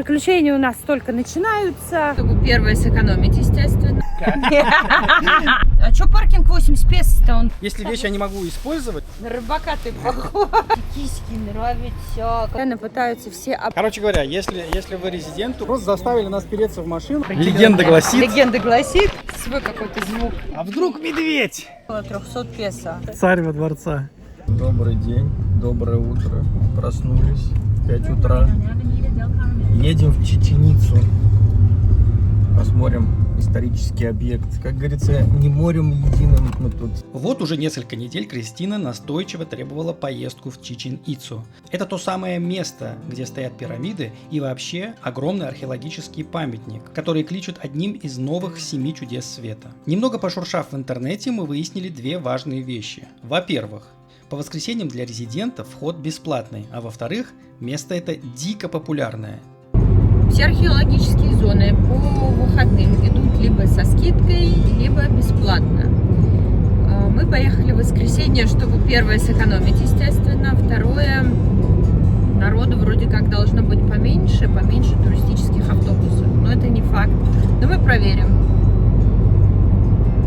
Приключения у нас только начинаются. Чтобы первое сэкономить, естественно. А чё паркинг 80 песо-то он? Если вещи я не могу использовать. На рыбака ты похож. Киски нравятся. Наверное, пытаются все... Короче говоря, если вы резидент, то просто заставили нас переться в машину. Легенда гласит. Легенда гласит. Свой какой-то звук. А вдруг медведь? 300 песо. Царь во дворца. Добрый день, доброе утро. Проснулись в 5 утра. Едем в Чеченицу. Посмотрим исторический объект. Как говорится, не морем единым мы тут. Вот уже несколько недель Кристина настойчиво требовала поездку в Чичен-Ицу. Это то самое место, где стоят пирамиды и вообще огромный археологический памятник, который кличут одним из новых 7 чудес света. Немного пошуршав в интернете, мы выяснили две важные вещи. Во-первых, по воскресеньям для резидентов вход бесплатный, а во-вторых, место это дико популярное. Все археологические зоны по выходным идут либо со скидкой, либо бесплатно. Мы поехали в воскресенье, чтобы первое сэкономить, естественно. Второе, народу вроде как должно быть поменьше туристических автобусов. Но это не факт. Но мы проверим.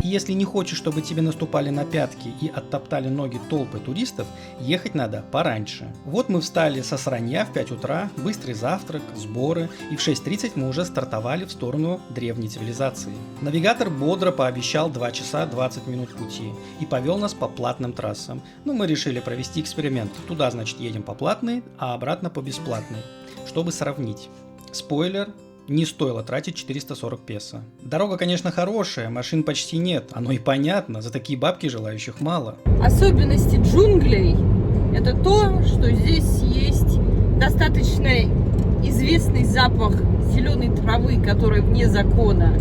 И если не хочешь, чтобы тебе наступали на пятки и оттоптали ноги толпы туристов, ехать надо пораньше. Вот мы встали со сранья в 5 утра, быстрый завтрак, сборы, и в 6:30 мы уже стартовали в сторону древней цивилизации. Навигатор бодро пообещал 2 часа 20 минут пути и повел нас по платным трассам. Но мы решили провести эксперимент. Туда, значит, едем по платной, а обратно по бесплатной, чтобы сравнить. Спойлер. Не стоило тратить 440 песо. Дорога, конечно, хорошая, машин почти нет. Оно и понятно, за такие бабки желающих мало. Особенности джунглей – это то, что здесь есть достаточно известный запах зеленой травы, которая вне закона.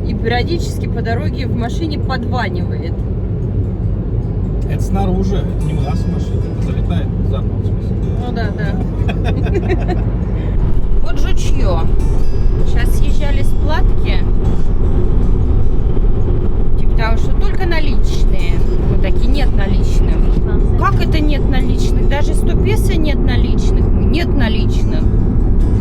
И периодически по дороге в машине подванивает. Это снаружи, не у нас в машине, это залетает запах в смысле. Ну да. Вот жучье. Сейчас съезжали с платки. Типа того, что только наличные. Мы такие, нет наличных. Как это нет наличных? Даже 100 песо нет наличных. Нет наличных.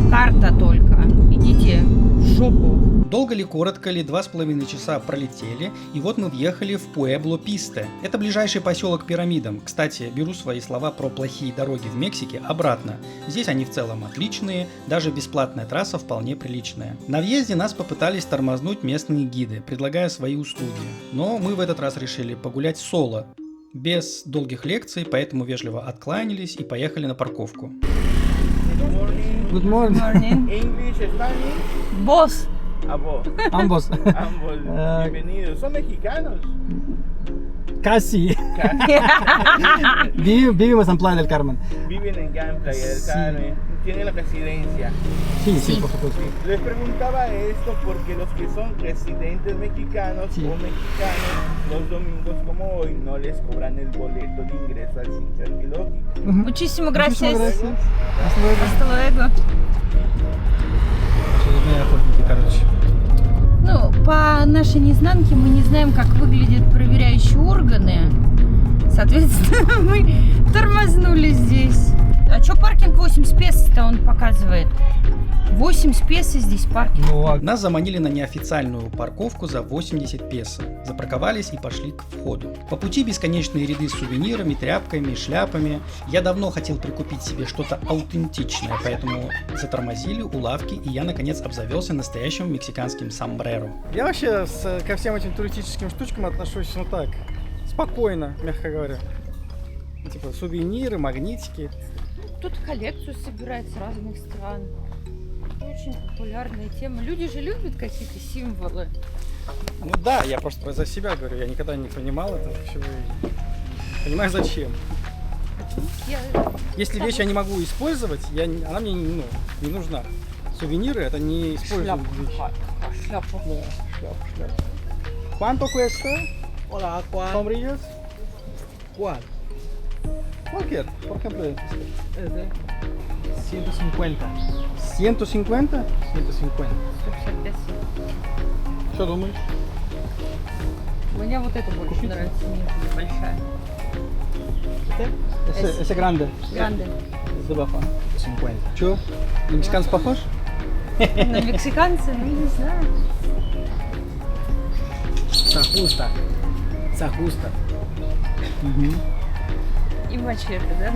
Карта только. Идите в жопу. Долго ли, коротко ли, 2,5 часа пролетели, и вот мы въехали в Пуэбло-Писте. Это ближайший поселок к пирамидам. Кстати, беру свои слова про плохие дороги в Мексике обратно. Здесь они в целом отличные, даже бесплатная трасса вполне приличная. На въезде нас попытались тормознуть местные гиды, предлагая свои услуги. Но мы в этот раз решили погулять соло. Без долгих лекций, поэтому вежливо откланялись и поехали на парковку. Good morning. English, Spanish. Босс. Ambos. Bienvenidos. ¿Son mexicanos? Casi. Vivimos en Playa del Carmen. Viven en Playa del Carmen. Tienen la residencia. Sí, por supuesto. Les preguntaba esto porque los que son residentes mexicanos o mexicanos, los domingos como hoy, no les cobran el boleto de ingreso al sitio arqueológico. Muchísimas gracias. Hasta luego. Короче. Ну, по нашей незнанке мы не знаем, как выглядят проверяющие органы. Соответственно, мы тормознули здесь. А что паркинг 80 песо-то он показывает? 80 песо здесь паркинг. Нас заманили на неофициальную парковку за 80 песо. Запарковались и пошли к входу. По пути бесконечные ряды с сувенирами, тряпками, шляпами. Я давно хотел прикупить себе что-то аутентичное, поэтому затормозили у лавки, и я наконец обзавелся настоящим мексиканским сомбреро. Я вообще ко всем этим туристическим штучкам отношусь, ну так, спокойно, мягко говоря. Типа сувениры, магнитики. Тут коллекцию собирают с разных стран. Очень популярная тема. Люди же любят какие-то символы. Ну да, я просто за себя говорю, я никогда не понимал это всего. Понимаешь, зачем? Если вещь я не могу использовать, она мне не нужна. Сувениры это не используемая вещь. Шляпа. Да, шляпа. ¿Cuánto cuesta? Hola, ¿cuál? ¿Sombrillas? ¿Cuál? Cualquier, por ejemplo. Es de 150. 150? 150. 150 песо. Что думаешь? Мне вот это больше нравится, нежели большая. Ese grande. Гранде. Es de baja. 50. Что? На мексиканец похож? На мексиканцы, ну не знаю. Se ajusta. Se ajusta. И мачете, да?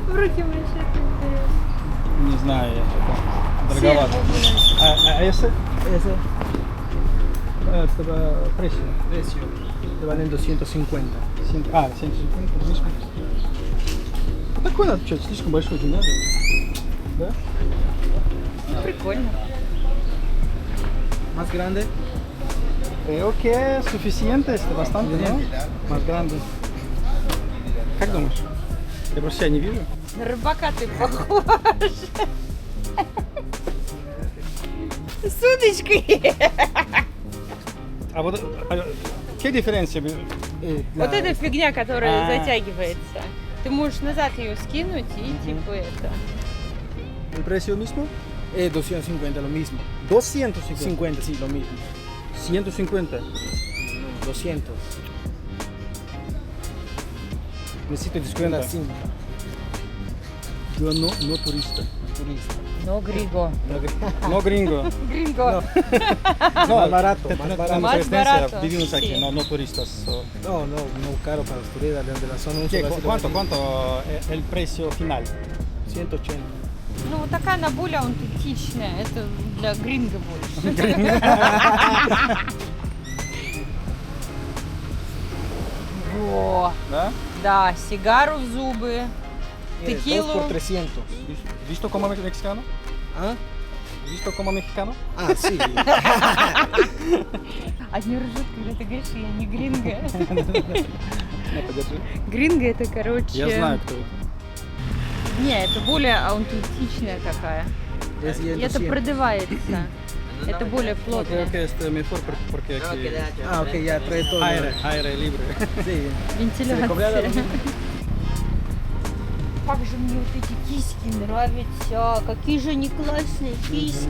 В руки мачете. Не знаю, я что-то дороговато. А ese? Ese Precio. precio te valen 250. 150, слишком. Такой надо, что, слишком большой не надо. Да? Прикольно. Más grande. Creo que es suficiente, это bastante, ¿no? Más grande. Как думаешь? Я просто себя не вижу. На рыбака ты похож. С удочкой. А вот какая дифференция? Вот эта фигня, которая А. затягивается. Ты можешь назад ее скинуть и типа это. ¿El precio mismo? 250, lo mismo. 250. 50, sí, lo mismo. 150. 200. Necesito descuento. La cinta. Yo no turista. Turista. Но григо. No gringo. Гринго. No, Más barato, te- más te- barato. tenemos Más residencia, barato, vivimos aquí, sí. no turistas. No caro para los turistas de la zona. ¿Qué? ¿Cuánto el precio final? 180. Ну вот такая она более аутентичная. Это для гринго больше. Во. Да? Да, сигару в зубы. Mire, Tequila. 2 por 300. ¿Visto como mexicano? ¿Ah? ¿Visto como mexicano? Ah, sí. Они ржут, когда ты говоришь, я не гринго. No, подержи. Гринго это, короче... Я знаю, кто это. Не, это более аутентичная такая. Es И это 200. продувается. Это более No, плотно. creo que es mejor porque aquí Ah, ok, ya trae todo. aire libre. Sí. Se le cobra la- Вентиляция. Как же мне вот эти киски нравятся. Какие же они классные киски.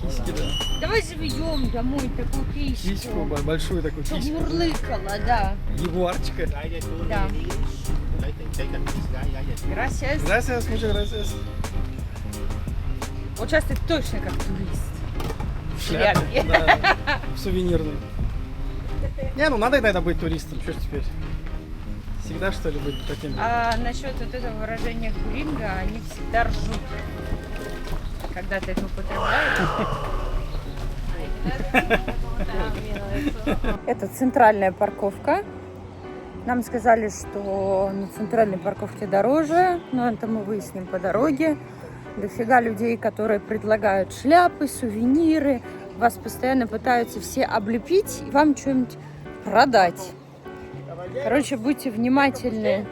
Киски, да. Давай заведем домой такую Киску, киску. большую такую Чтоб киску. мурлыкала, да. Ягуарчика. Да. Gracias. Gracias, muchas gracias. Вот сейчас ты точно как турист. В Шляпа, шляпе. да, сувенирный. Не, ну надо иногда быть туристом, что ж теперь? Всегда что ли быть таким? А насчет вот этого выражения гринго, они всегда ржут, когда ты это употребляешь. Это центральная парковка. Нам сказали, что на центральной парковке дороже, но это мы выясним по дороге. Дофига людей, которые предлагают шляпы, сувениры. Вас постоянно пытаются все облепить и вам что-нибудь продать. Короче, будьте внимательны.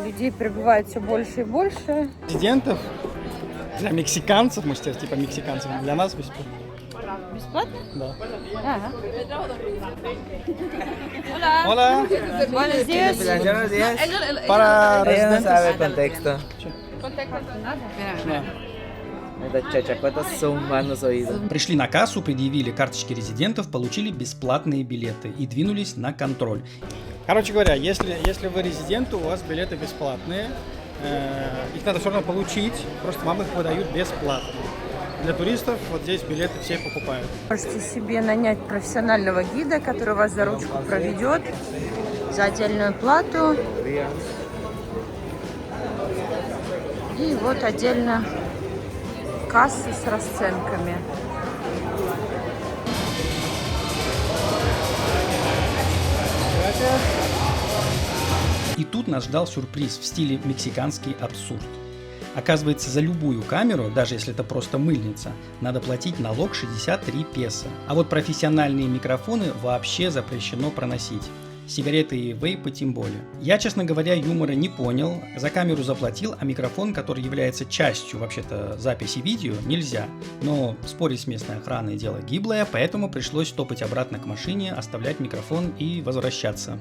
Людей прибывает все больше и больше. Резидентов для мексиканцев, мы сейчас типа мексиканцев, для нас бесплатно. Бесплатно? Да. Ага. Hola. Buenos días. Buenos días. Para Ella no residentes. sabe contexto. Надо? Да. Estos chachacuetos son malos oídos. Пришли на кассу, предъявили карточки резидентов, получили бесплатные билеты и двинулись на контроль. Короче говоря, если вы резиденты, у вас билеты бесплатные, их надо все равно получить, просто вам их выдают бесплатно. Для туристов вот здесь билеты все покупают. Можете себе нанять профессионального гида, который вас за ручку проведет за отдельную плату. И вот отдельно кассы с расценками. И тут нас ждал сюрприз в стиле мексиканский абсурд. Оказывается, за любую камеру, даже если это просто мыльница, надо платить налог 63 песо. А вот профессиональные микрофоны вообще запрещено проносить. Сигареты и вейпы тем более. Я, честно говоря, юмора не понял. За камеру заплатил, а микрофон, который является частью вообще-то записи видео, нельзя. Но спорить с местной охраной дело гиблое, поэтому пришлось топать обратно к машине, оставлять микрофон и возвращаться.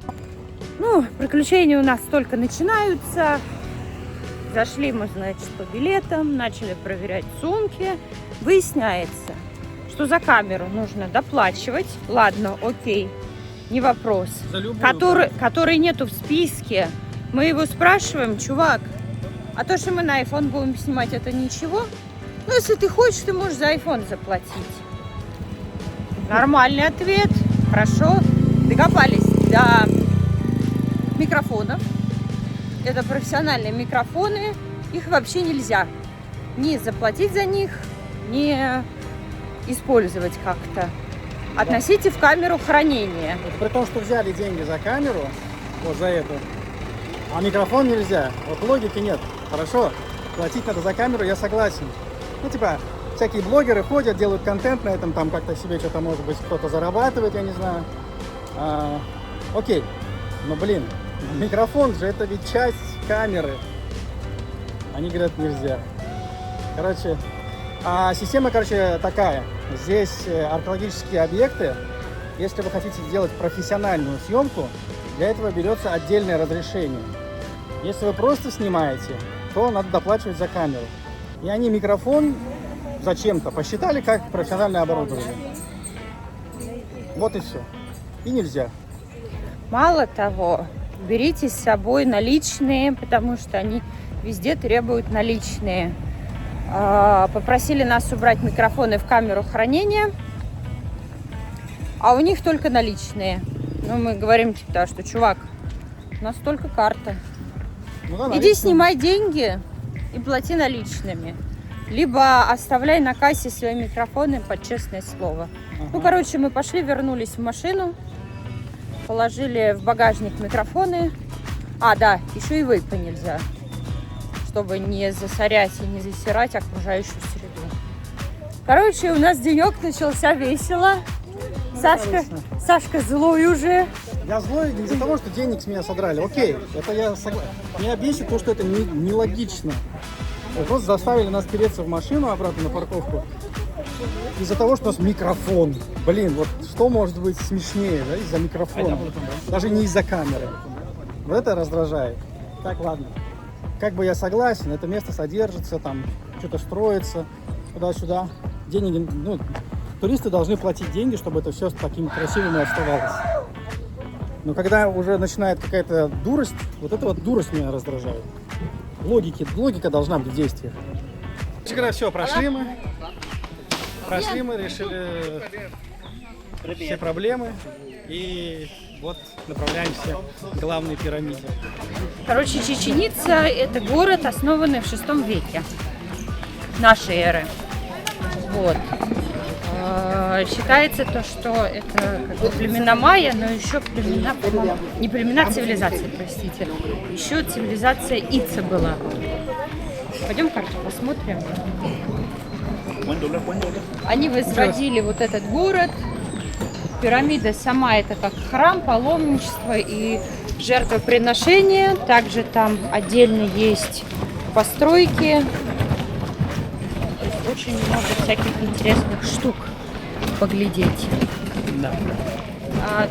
Ну, приключения у нас только начинаются. Зашли мы, значит, по билетам, начали проверять сумки. Выясняется, что за камеру нужно доплачивать. Ладно, окей, не вопрос. За любую Который нету в списке. Мы его спрашиваем: чувак, А то, что мы на iPhone будем снимать, это ничего. Ну, если ты хочешь, ты можешь за iPhone заплатить. Нормальный ответ. Хорошо. Докопались до микрофонов. Это профессиональные микрофоны. Их вообще нельзя ни заплатить за них, ни использовать как-то. Относите в камеру хранения. Это при том, что взяли деньги за камеру, вот за эту, а микрофон нельзя. Вот логики нет. Хорошо, платить надо за камеру, я согласен. Ну, типа, всякие блогеры ходят, делают контент на этом, там как-то себе что-то, может быть, кто-то зарабатывает, я не знаю. Окей, но, блин, микрофон же это ведь часть камеры. Они говорят, нельзя. Короче, система, такая. Здесь археологические объекты, если вы хотите сделать профессиональную съемку, для этого берется отдельное разрешение. Если вы просто снимаете, то надо доплачивать за камеру. И они микрофон зачем-то посчитали как профессиональное оборудование. Вот и все. И нельзя. Мало того, берите с собой наличные, потому что они везде требуют наличные. Попросили нас убрать микрофоны в камеру хранения, а у них только наличные. Ну, мы говорим, типа, что, чувак, у нас только карта. Ну, да, Иди наличные. снимай деньги и плати наличными. Либо оставляй на кассе свои микрофоны под честное слово. Ну, короче, мы пошли, вернулись в машину, положили в багажник микрофоны. Да, еще и вейпы нельзя, чтобы не засорять и не засирать окружающую среду. Короче, у нас денек начался весело. Сашка злой уже. Я злой не из-за того, что денег с меня содрали. Окей, это я согласен. Меня бесит то, что это нелогично. Вы просто заставили нас переться в машину обратно на парковку из-за того, что у нас микрофон. Блин, вот что может быть смешнее, да, из-за микрофона? Даже не из-за камеры. Вот это раздражает. Так, ладно. Как бы я согласен, это место содержится, там что-то строится, туда-сюда. Деньги, туристы должны платить деньги, чтобы это все таким красивым и оставалось. Но когда уже начинает какая-то дурость, вот эта вот дурость меня раздражает. Логика должна быть в действиях. Все, прошли мы, решили все проблемы и вот направляемся к главной пирамиде. Короче, Чеченица – это город, основанный в VI веке нашей эры. Вот. Считается то, что это как бы племена майя, но еще племена, не племена цивилизации, простите, еще цивилизация Ица была. Пойдем карту посмотрим. Они возводили вот этот город. Пирамида сама это как храм, паломничество и жертвоприношение. Также там отдельно есть постройки. То есть очень много всяких интересных штук поглядеть. Да.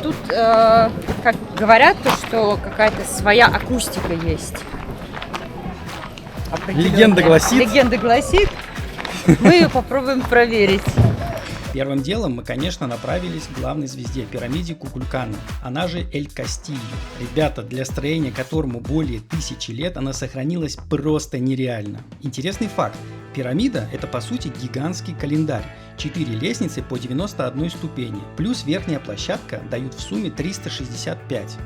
Тут, как говорят, то, что какая-то своя акустика есть. Легенда гласит. Легенда гласит. Мы ее попробуем проверить. Первым делом мы, конечно, направились к главной звезде, пирамиде Кукулькана, она же Эль-Кастильо. Ребята, для строения которому более 1000 лет, она сохранилась просто нереально. Интересный факт. Пирамида – это по сути гигантский календарь. 4 лестницы по 91 ступени, плюс верхняя площадка дают в сумме 365.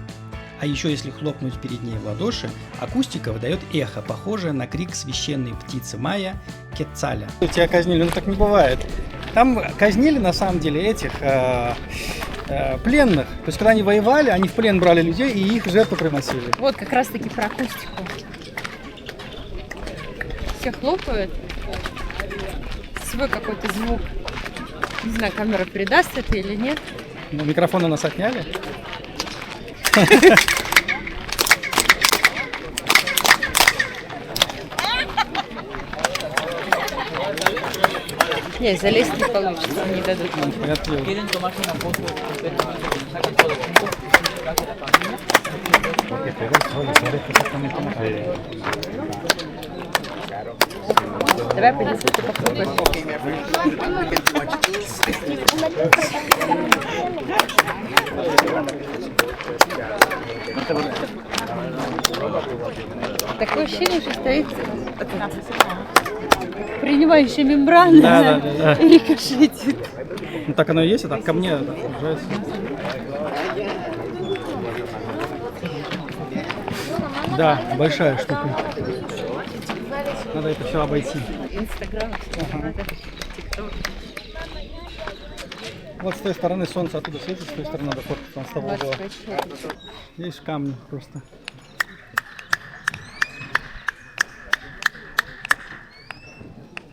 А еще если хлопнуть перед ней в ладоши, акустика выдает эхо, похожее на крик священной птицы майя Кетцаля. Тебя казнили, ну так не бывает. Там казнили на самом деле этих пленных. То есть когда они воевали, они в плен брали людей и их жертву приносили. Вот как раз таки про акустику. Все хлопают. Свой какой-то звук. Не знаю, камера передаст это или нет. Но микрофон у нас отняли. Не, залезть не получится, не дадут. Давай пойдем что-то попробуем. Такое ощущение, что стоит принимающая мембрана Да. и рикошетит. Ну так оно и есть, а так ко мне окружается. Да, большая штука. Надо это все обойти. Инстаграм, ТикТок. Вот с той стороны солнце оттуда светит, с той стороны надо фоткаться, с того угла. Здесь камни просто.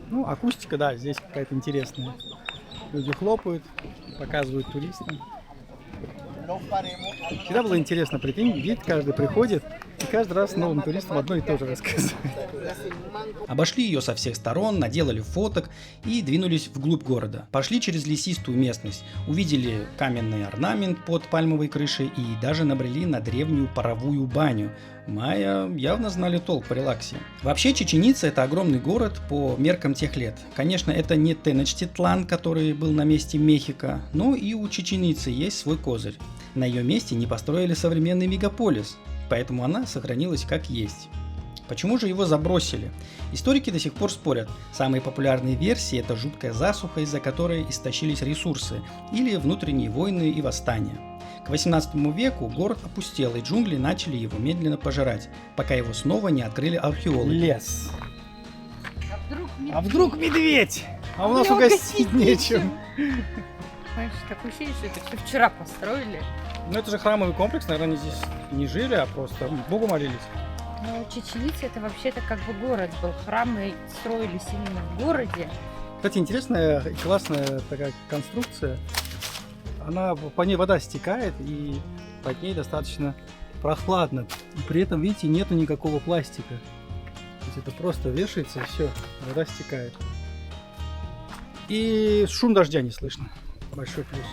Ну, акустика, да, здесь какая-то интересная. Люди хлопают, показывают туристам. Всегда было интересно, прикинь, гид каждый приходит и каждый раз новым туристам одно и то же рассказывает. Обошли ее со всех сторон, наделали фоток и двинулись вглубь города. Пошли через лесистую местность, увидели каменный орнамент под пальмовой крышей и даже набрели на древнюю паровую баню. Майя явно знали толк в релаксе. Вообще Чеченица — это огромный город по меркам тех лет. Конечно, это не Теночтитлан, который был на месте Мехико, но и у Чеченицы есть свой козырь. На ее месте не построили современный мегаполис, поэтому она сохранилась как есть. Почему же его забросили? Историки до сих пор спорят. Самые популярные версии — это жуткая засуха, из-за которой истощились ресурсы, или внутренние войны и восстания. К 18 веку город опустел, и джунгли начали его медленно пожирать, пока его снова не открыли археологи. Лес. А вдруг медведь? А у нас угостить нечем. Понимаешь, такое ощущение, что это все вчера построили. Ну это же храмовый комплекс, наверное, они здесь не жили, а просто Богу молились. Но Чеченица — это вообще-то как бы город был. Храмы строились именно в городе. Кстати, интересная и классная такая конструкция. Она, по ней вода стекает, и под ней достаточно прохладно. И при этом, видите, нету никакого пластика. То есть это просто вешается, и все, вода стекает. И шум дождя не слышно. Большой плюс.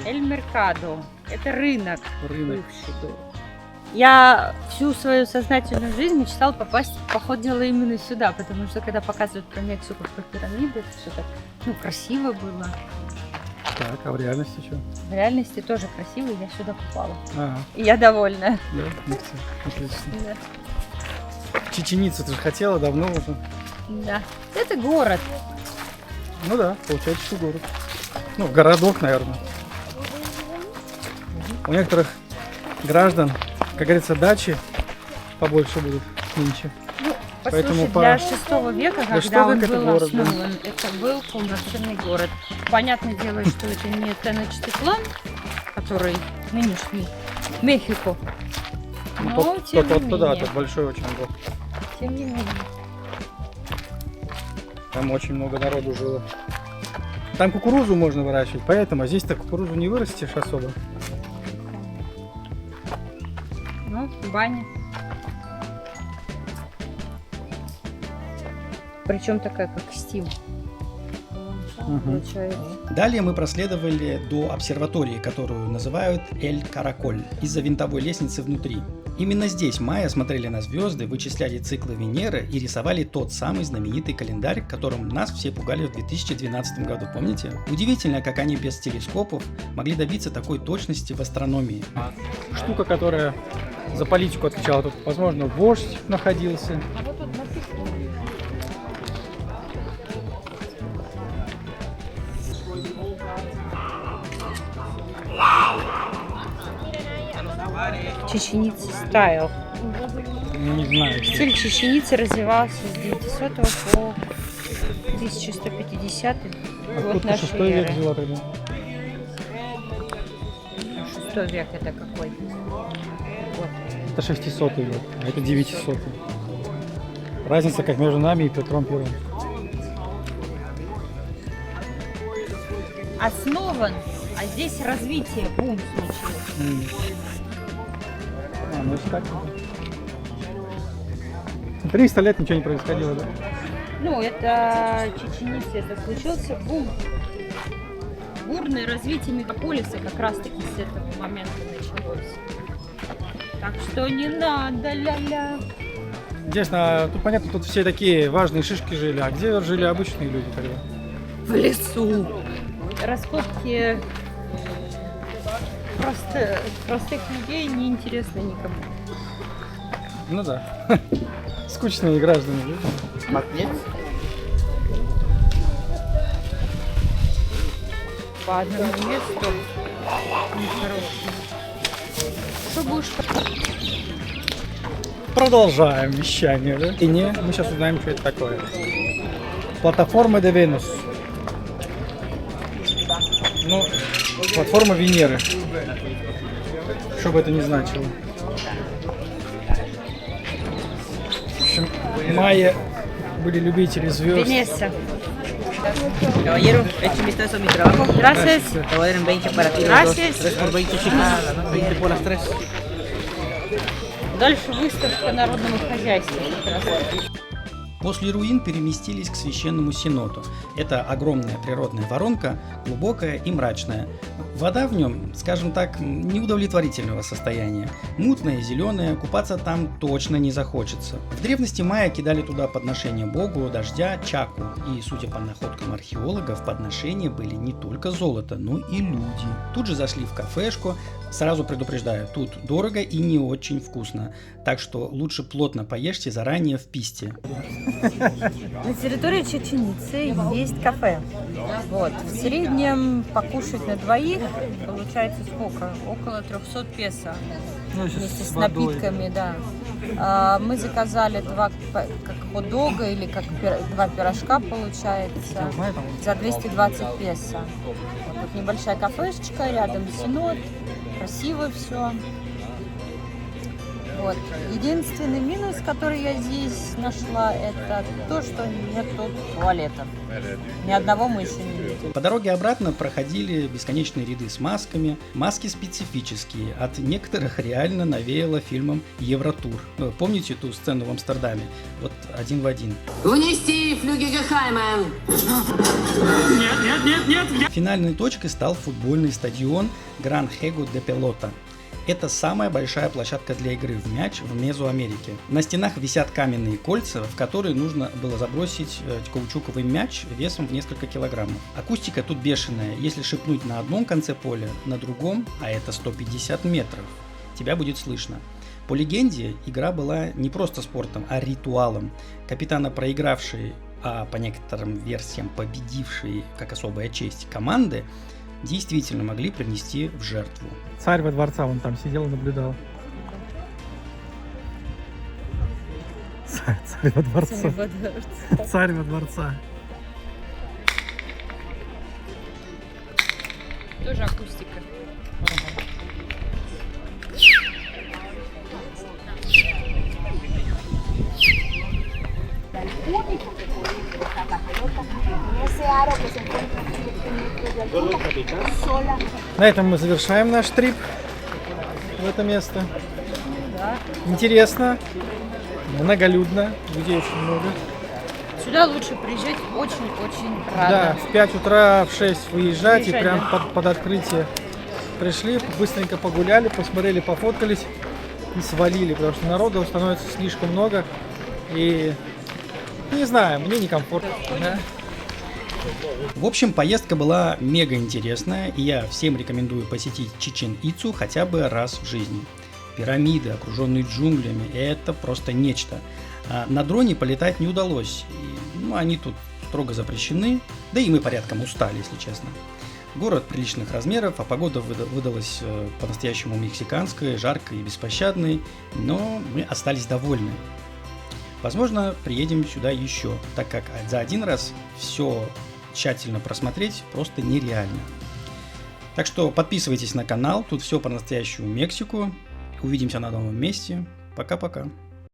Эль Меркадо — это рынок. Рынок. Бывший был. Я всю свою сознательную жизнь мечтала попасть, по ходу дела, именно сюда, потому что когда показывают про Мексику, про пирамиды, это все так, красиво было. Так, а в реальности что? В реальности тоже красиво, и я сюда попала. Ага, И я довольна. да, ну всё, отлично. Да. Чеченицу ты же хотела давно уже. Да. Это город. Ну да, получается, что город. Ну, городок, наверное. У некоторых граждан, как говорится, дачи побольше будут нынче. Послушай, Поэтому для 6 века, Для когда он VI века это был город, да. основан, это был полноценный город. Понятное дело, что это не Теночтитлан, который нынешний Мехико. Ну, Но, тем не да, менее. тот большой очень был. Тем не менее. Там очень много народу жило. Там кукурузу можно выращивать, поэтому, а здесь-то кукурузу не вырастешь особо. Ну, баня. Причем такая, как стим. Получается. Далее мы проследовали до обсерватории, которую называют Эль Караколь, из-за винтовой лестницы внутри. Именно здесь майя смотрели на звезды, вычисляли циклы Венеры и рисовали тот самый знаменитый календарь, которым нас все пугали в 2012 году, помните? Удивительно, как они без телескопов могли добиться такой точности в астрономии. Штука, которая за политику отвечала, тут, возможно, вождь находился. Чеченица стайл. Не знаю. Стиль чеченицы развивался с 900 по 1150 год Откуда нашей 6 век эры. взяла тогда? 6 век это какой? Год. Это 600 век, а это 900. Разница как между нами и Петром Первым. Основан, а здесь развитие, бум случилось. А, ну если так. 300 лет ничего не происходило, да? Ну, это Чеченица, это случился бум. Бурное развитие мегаполиса как раз-таки с этого момента началось. Так что не надо, ля-ля. Интересно, тут понятно, тут все такие важные шишки жили, а где жили обычные люди тогда? В лесу. Раскопки простых людей не интересны никому. Ну да. Скучные граждане. Магнит? По одному месту. Что будешь? Продолжаем вещание, да? И не, мы сейчас узнаем, что это такое. Платформа де Венус. Ну, платформа Венеры. Что бы это ни значило. В общем, майя были любители звезд. Венеса. Caballero, eche un vistazo a mi trabajo. Gracias. Te voy a dar en 20 para ti. Gracias. 3 por 20 chicos. 20 por las 3. Дальше выставка народного хозяйства. Как раз. После руин переместились к священному Синоту. Это огромная природная воронка, глубокая и мрачная. Вода в нем, скажем так, неудовлетворительного состояния. Мутная, зеленая, купаться там точно не захочется. В древности майя кидали туда подношения богу, дождя, Чаку. И, судя по находкам археологов, подношения были не только золото, но и люди. Тут же зашли в кафешку. Сразу предупреждаю, тут дорого и не очень вкусно. Так что лучше плотно поешьте заранее в писте. На территории Чеченицы есть кафе. Вот. В среднем покушать на двоих получается сколько? Около 300 песо. Вместе с напитками, да. Мы заказали два как хот-дога или как два пирожка получается за 220 песо. Вот тут небольшая кафешечка, рядом Синод. Красиво все. Вот. Единственный минус, который я здесь нашла, это то, что нету туалетов. Ни одного мы еще не видели. По дороге обратно проходили бесконечные ряды с масками. Маски специфические. От некоторых реально навеяло фильмом «Евротур». Помните ту сцену в Амстердаме? Вот один в один. Унести флюги Гехаймен! Нет! Финальной точкой стал футбольный стадион Гран Хего де Пелота. Это самая большая площадка для игры в мяч в Мезоамерике. На стенах висят каменные кольца, в которые нужно было забросить каучуковый мяч весом в несколько килограммов. Акустика тут бешеная. Если шипнуть на одном конце поля, на другом, а это 150 метров, тебя будет слышно. По легенде, игра была не просто спортом, а ритуалом. Капитана проигравшей, а по некоторым версиям победившей, как особая честь, команды, действительно могли принести в жертву. Царь во дворца, он там сидел и наблюдал. Царь во дворца. Царь во дворца. Тоже акустика. На этом мы завершаем наш трип в это место. Интересно, многолюдно, людей очень много. Сюда лучше приезжать очень-очень рано. Да, в 5 утра, в 6 выезжать и Выезжать, прям да. под открытие пришли, быстренько погуляли, посмотрели, пофоткались и свалили, потому что народу становится слишком много и не знаю, мне некомфортно. Да? В общем, поездка была мега интересная, и я всем рекомендую посетить Чичен-Ицу хотя бы раз в жизни. Пирамиды, окруженные джунглями, это просто нечто. На дроне полетать не удалось, они тут строго запрещены, да и мы порядком устали, если честно. Город приличных размеров, а погода выдалась по-настоящему мексиканской, жаркой и беспощадной, но мы остались довольны. Возможно, приедем сюда еще, так как за один раз все тщательно просмотреть просто нереально. Так что подписывайтесь на канал, тут все по-настоящему Мексику. Увидимся на новом месте. Пока-пока.